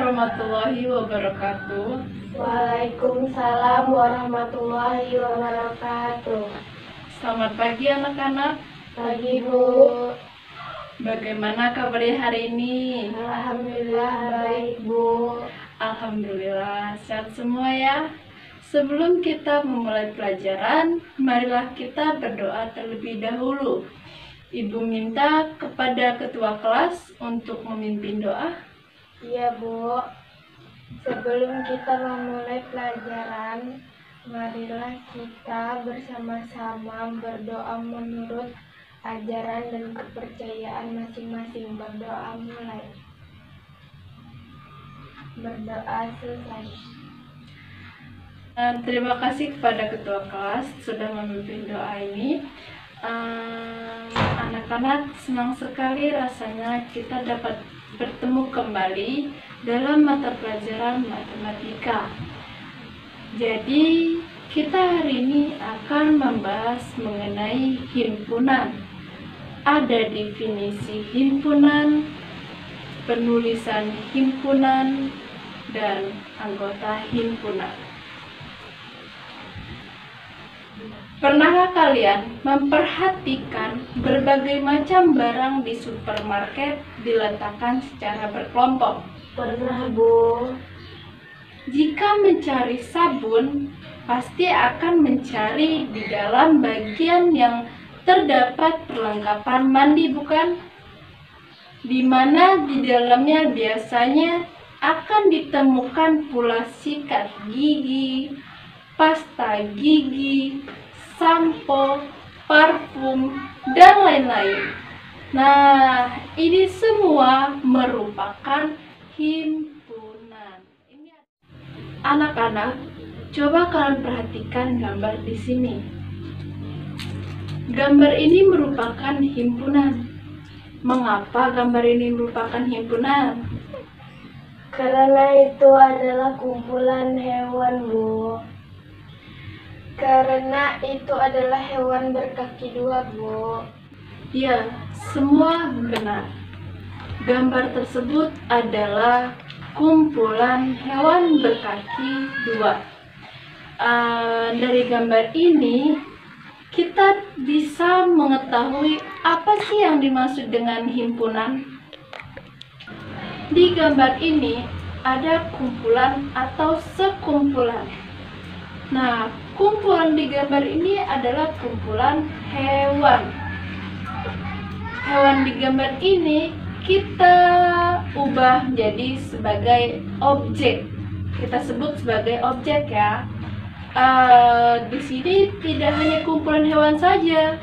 warahmatullahi wabarakatuh. Waalaikumsalam warahmatullahi wabarakatuh. Selamat pagi anak-anak. Pagi Bu. Bagaimana kabarnya hari ini? Alhamdulillah baik Bu. Alhamdulillah sehat semua ya. Sebelum kita memulai pelajaran, marilah kita berdoa terlebih dahulu. Ibu minta kepada ketua kelas untuk memimpin doa. Iya Bu. Sebelum kita memulai pelajaran, marilah kita bersama-sama berdoa menurut ajaran dan kepercayaan masing-masing. Berdoa mulai. Berdoa selesai. Terima kasih kepada ketua kelas sudah memimpin doa ini. Anak-anak, senang sekali rasanya kita dapat bertemu kembali dalam mata pelajaran matematika. Jadi, kita hari ini akan membahas mengenai himpunan. Ada definisi himpunan, penulisan himpunan, dan anggota himpunan. Pernahkah kalian memperhatikan berbagai macam barang di supermarket diletakkan secara berkelompok? Pernah Bu. Jika mencari sabun, pasti akan mencari di dalam bagian yang terdapat perlengkapan mandi, bukan? Di mana di dalamnya biasanya akan ditemukan pula sikat gigi, pasta gigi, sampo, parfum, dan lain-lain. Nah, ini semua merupakan himpunan. Anak-anak, coba kalian perhatikan gambar di sini. Gambar ini merupakan himpunan. Mengapa gambar ini merupakan himpunan? Karena itu adalah kumpulan hewan Bu. Karena itu adalah hewan berkaki dua Bu. Ya, semua benar. Gambar tersebut adalah kumpulan hewan berkaki dua. Dari gambar ini, kita bisa mengetahui apa sih yang dimaksud dengan himpunan. Di gambar ini ada kumpulan atau sekumpulan. Nah, kumpulan di gambar ini adalah kumpulan hewan. Hewan di gambar ini kita ubah menjadi sebagai objek. Kita sebut sebagai objek ya. Di sini tidak hanya kumpulan hewan saja.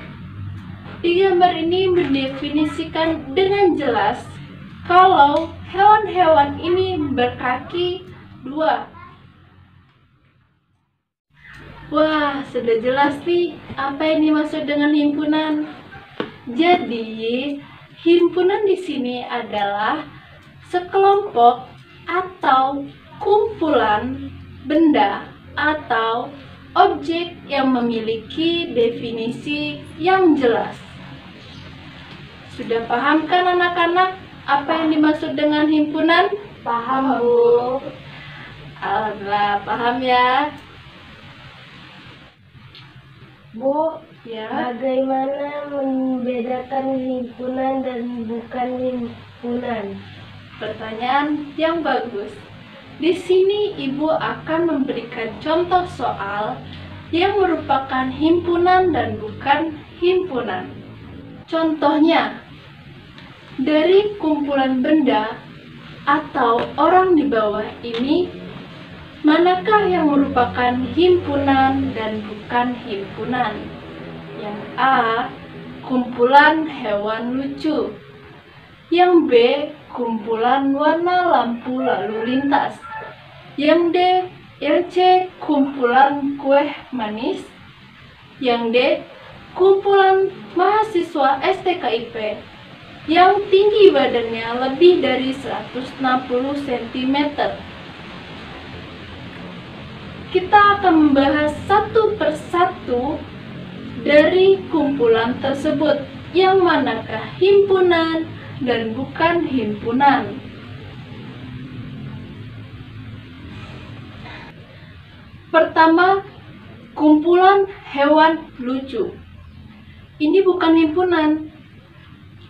Di gambar ini mendefinisikan dengan jelas kalau hewan-hewan ini berkaki dua. Wah, sudah jelas nih apa yang dimaksud dengan himpunan. Jadi, himpunan di sini adalah sekelompok atau kumpulan benda atau objek yang memiliki definisi yang jelas. Sudah paham kan anak-anak apa yang dimaksud dengan himpunan? Paham Bu. Alhamdulillah, paham ya. Bu, Ya. bagaimana membedakan himpunan dan bukan himpunan? Pertanyaan yang bagus. Di sini Ibu akan memberikan contoh soal yang merupakan himpunan dan bukan himpunan. Contohnya, dari kumpulan benda atau orang di bawah ini, manakah yang merupakan himpunan dan bukan himpunan? Yang A, kumpulan hewan lucu. Yang B, kumpulan warna lampu lalu lintas. Yang D, yang C, kumpulan kue manis. Yang D, kumpulan mahasiswa STKIP yang tinggi badannya lebih dari 160 cm. Kita akan membahas satu persatu dari kumpulan tersebut, yang manakah himpunan dan bukan himpunan. Pertama, kumpulan hewan lucu. Ini bukan himpunan,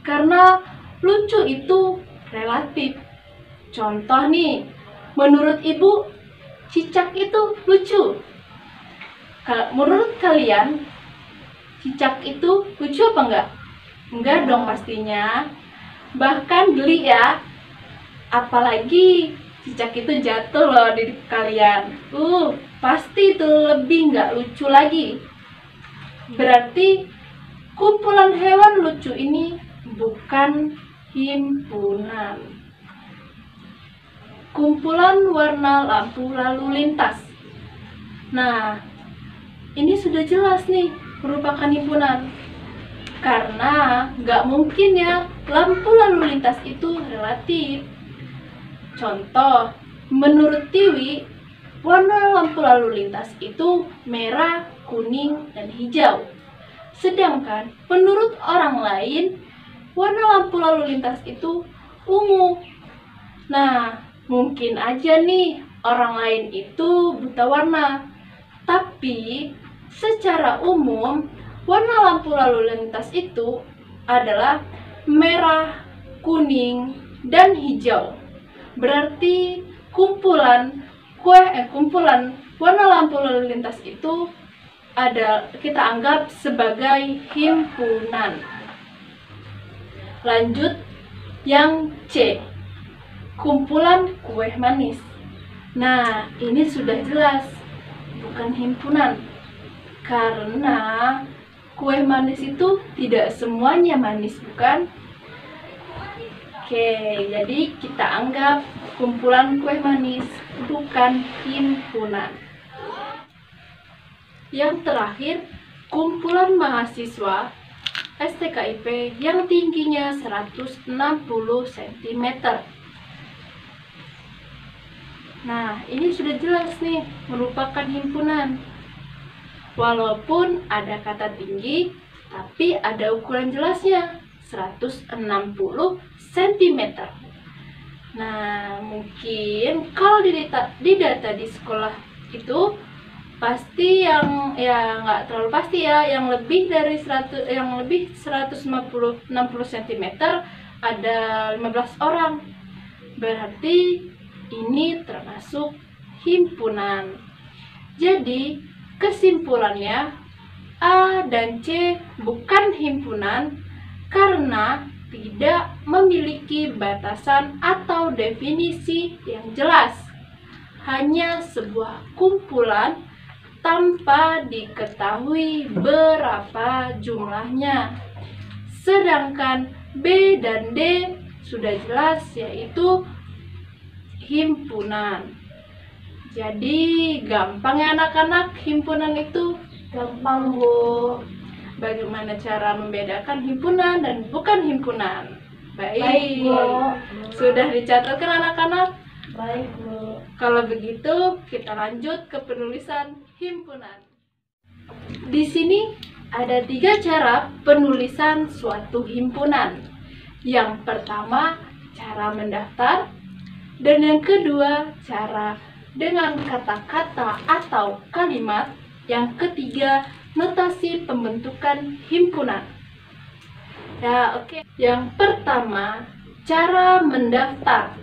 karena lucu itu relatif. Contoh nih, menurut ibu, cicak itu lucu. Menurut kalian, cicak itu lucu apa enggak? Enggak dong pastinya. Bahkan geli ya. Apalagi cicak itu jatuh loh di kalian. Pasti itu lebih enggak lucu lagi. Berarti kumpulan hewan lucu ini bukan himpunan. Kumpulan warna lampu lalu lintas. Nah, ini sudah jelas nih merupakan himpunan. Karena nggak mungkin ya lampu lalu lintas itu relatif. Contoh, menurut Tiwi, warna lampu lalu lintas itu merah, kuning, dan hijau. Sedangkan menurut orang lain, warna lampu lalu lintas itu ungu. Nah, mungkin aja nih orang lain itu buta warna. Tapi secara umum, warna lampu lalu lintas itu adalah merah, kuning, dan hijau. Berarti kumpulan warna lampu lalu lintas itu kita anggap sebagai himpunan. Lanjut yang C, kumpulan kue manis. Nah, ini sudah jelas bukan himpunan, karena kue manis itu tidak semuanya manis, bukan? Oke, jadi kita anggap kumpulan kue manis bukan himpunan. Yang terakhir, kumpulan mahasiswa STKIP yang tingginya 160 cm. Nah, ini sudah jelas nih merupakan himpunan. Walaupun ada kata tinggi, tapi ada ukuran jelasnya, 160 cm. Nah, mungkin kalau di data di sekolah itu pasti yang nggak terlalu pasti ya, yang lebih 160 cm ada 15 orang. Berarti ini termasuk himpunan. Jadi kesimpulannya, A dan C bukan himpunan karena tidak memiliki batasan atau definisi yang jelas. Hanya sebuah kumpulan tanpa diketahui berapa jumlahnya. Sedangkan B dan D sudah jelas, yaitu himpunan. Jadi gampang ya anak-anak, himpunan itu Gampang, Bu. bagaimana cara membedakan himpunan dan bukan himpunan. Baik, Bu. Sudah dicatatkan anak-anak? Baik, Bu. Kalau begitu, kita lanjut ke penulisan himpunan. Di sini ada 3 cara penulisan suatu himpunan. Yang pertama, cara mendaftar. Dan yang kedua, cara dengan kata-kata atau kalimat. Yang ketiga, notasi pembentukan himpunan. Ya, oke. Yang pertama, cara mendaftar.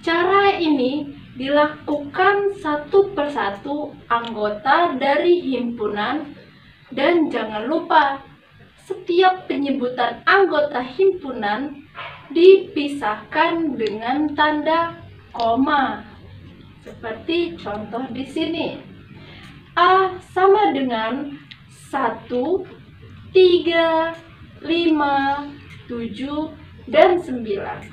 Cara ini dilakukan satu persatu anggota dari himpunan, dan jangan lupa setiap penyebutan anggota himpunan dipisahkan dengan tanda koma. Seperti contoh di sini. A sama dengan 1, 3, 5, 7, dan 9.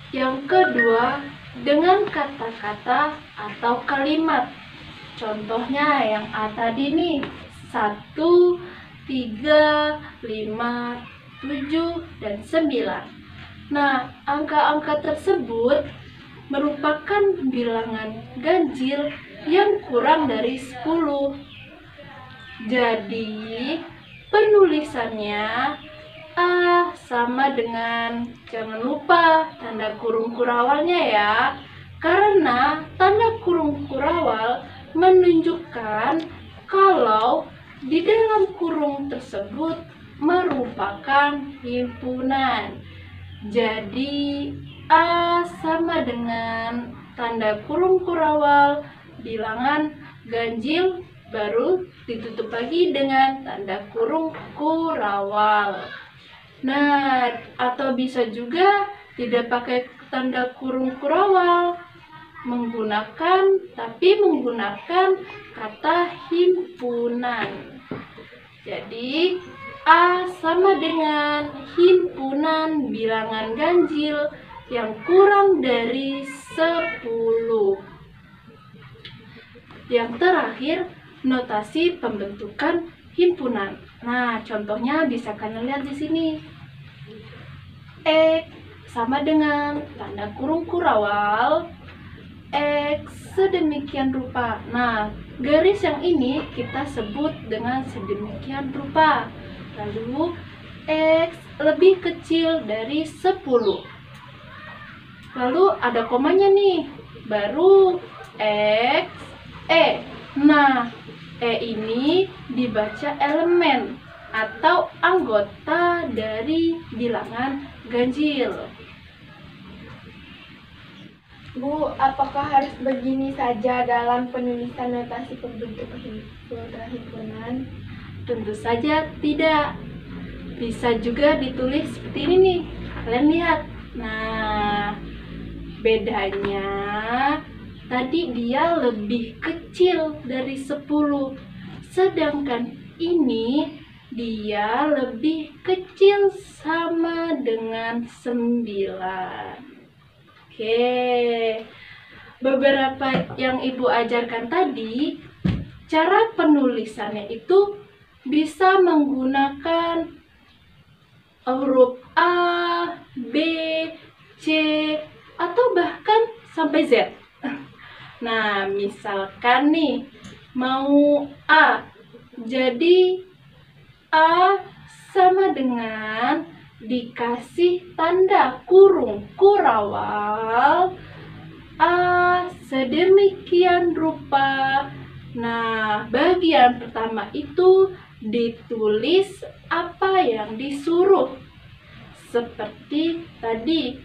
Yang kedua, dengan kata-kata atau kalimat. Contohnya yang A tadi nih, 1, 3, 5, 7, dan 9. Nah, angka-angka tersebut merupakan bilangan ganjil yang kurang dari 10. Jadi, penulisannya A sama dengan, jangan lupa tanda kurung awalnya ya. Karena tanda kurung kurawal menunjukkan kalau di dalam kurung tersebut merupakan himpunan. Jadi A sama dengan tanda kurung kurawal bilangan ganjil, baru ditutup lagi dengan tanda kurung kurawal. Nah, atau bisa juga tidak pakai tanda kurung kurawal, menggunakan kata himpunan. Jadi A sama dengan himpunan bilangan ganjil yang kurang dari 10. Yang terakhir, notasi pembentukan himpunan. Nah, contohnya bisa kalian lihat di sini. X sama dengan tanda kurung kurawal, X sedemikian rupa. Nah, garis yang ini kita sebut dengan sedemikian rupa. Lalu X lebih kecil dari 10. Lalu ada komanya nih, baru X, E. Nah, E ini dibaca elemen atau anggota dari bilangan ganjil. Bu, apakah harus begini saja dalam penulisan notasi pembentuk himpunan? Tentu saja tidak. Bisa juga ditulis seperti ini nih. Kalian lihat. Nah, bedanya tadi dia lebih kecil dari 10. Sedangkan ini dia lebih kecil sama dengan 9. Oke. Beberapa yang Ibu ajarkan tadi, cara penulisannya itu bisa menggunakan huruf A, B, C, atau bahkan sampai Z. Nah, misalkan nih, mau A, jadi A sama dengan dikasih tanda kurung kurawal A sedemikian rupa. Nah, bagian pertama itu ditulis apa yang disuruh. Seperti tadi,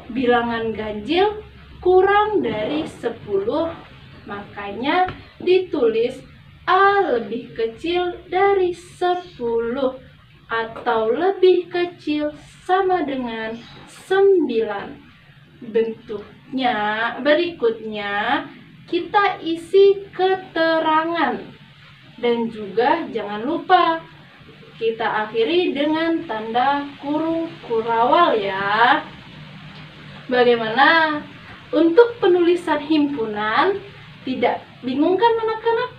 bilangan ganjil kurang dari 10, makanya ditulis A lebih kecil dari 10 atau lebih kecil sama dengan 9. Bentuknya berikutnya kita isi keterangan, dan juga jangan lupa kita akhiri dengan tanda kurung kurawal ya. Bagaimana untuk penulisan himpunan? Tidak bingung kan anak-anak?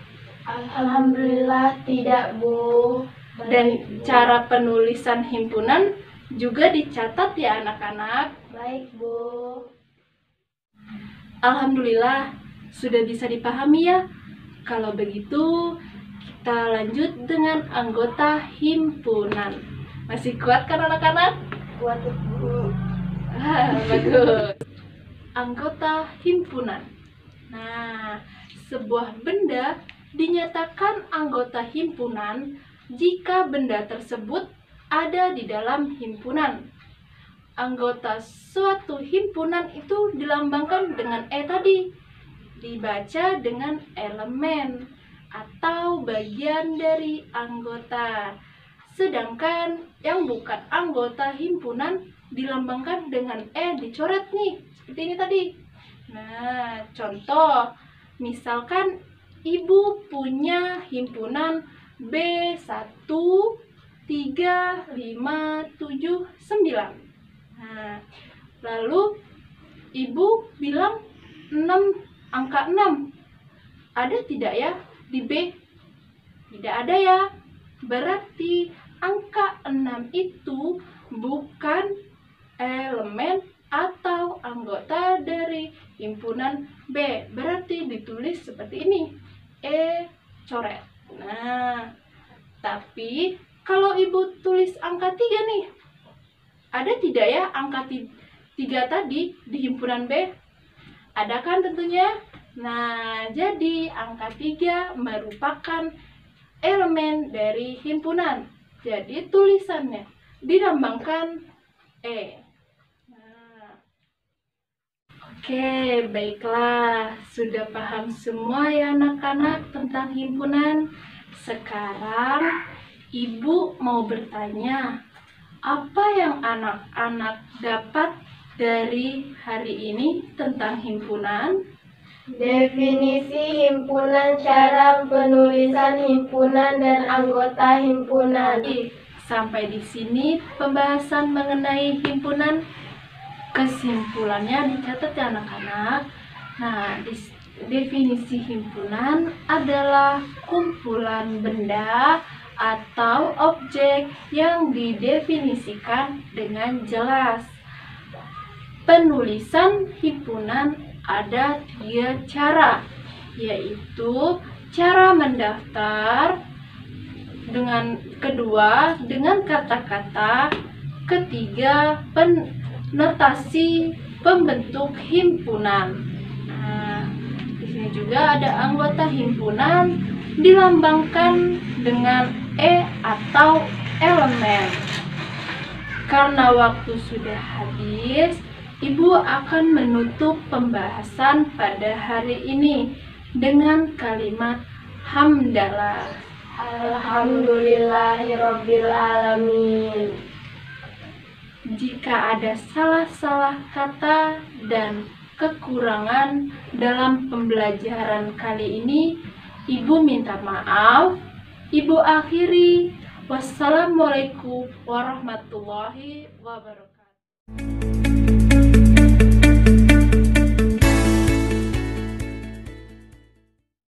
Alhamdulillah tidak, Bu. Dan cara penulisan himpunan juga dicatat ya anak-anak. Baik, Bu. Alhamdulillah sudah bisa dipahami ya. Kalau begitu kita lanjut dengan anggota himpunan. Masih kuat kan anak-anak? Kuat, Bu. Bagus. Anggota himpunan. Nah, sebuah benda dinyatakan anggota himpunan jika benda tersebut ada di dalam himpunan. Anggota suatu himpunan itu dilambangkan dengan E tadi, dibaca dengan elemen atau bagian dari anggota. Sedangkan yang bukan anggota himpunan dilambangkan dengan E, dicoret nih, seperti ini tadi. Nah, contoh, misalkan Ibu punya himpunan B13579. Nah, lalu Ibu bilang 6, angka 6. Ada tidak ya di B? Tidak ada ya. Berarti angka 6 itu bukan elemen atau anggota dari himpunan B. Berarti ditulis seperti ini. E coret. Nah, tapi kalau Ibu tulis angka 3 nih, ada tidak ya angka 3 tadi di himpunan B? Ada kan tentunya? Nah, jadi angka 3 merupakan elemen dari himpunan. Jadi tulisannya dilambangkan E. Nah, oke, baiklah. Sudah paham semua ya anak-anak tentang himpunan? Sekarang Ibu mau bertanya, apa yang anak-anak dapat dari hari ini tentang himpunan? Definisi himpunan, cara penulisan himpunan, dan anggota himpunan. Sampai di sini pembahasan mengenai himpunan. Kesimpulannya dicatat ya anak-anak. Nah, definisi himpunan adalah kumpulan benda atau objek yang didefinisikan dengan jelas. Penulisan himpunan ada 3 cara, yaitu cara mendaftar, kedua dengan kata-kata, ketiga notasi pembentuk himpunan. Nah, di sini juga ada anggota himpunan dilambangkan dengan E atau elemen. Karena waktu sudah habis, Ibu akan menutup pembahasan pada hari ini dengan kalimat hamdalah. Alhamdulillahirabbil alamin. Jika ada salah-salah kata dan kekurangan dalam pembelajaran kali ini, Ibu minta maaf. Ibu akhiri. Wassalamualaikum warahmatullahi wabarakatuh.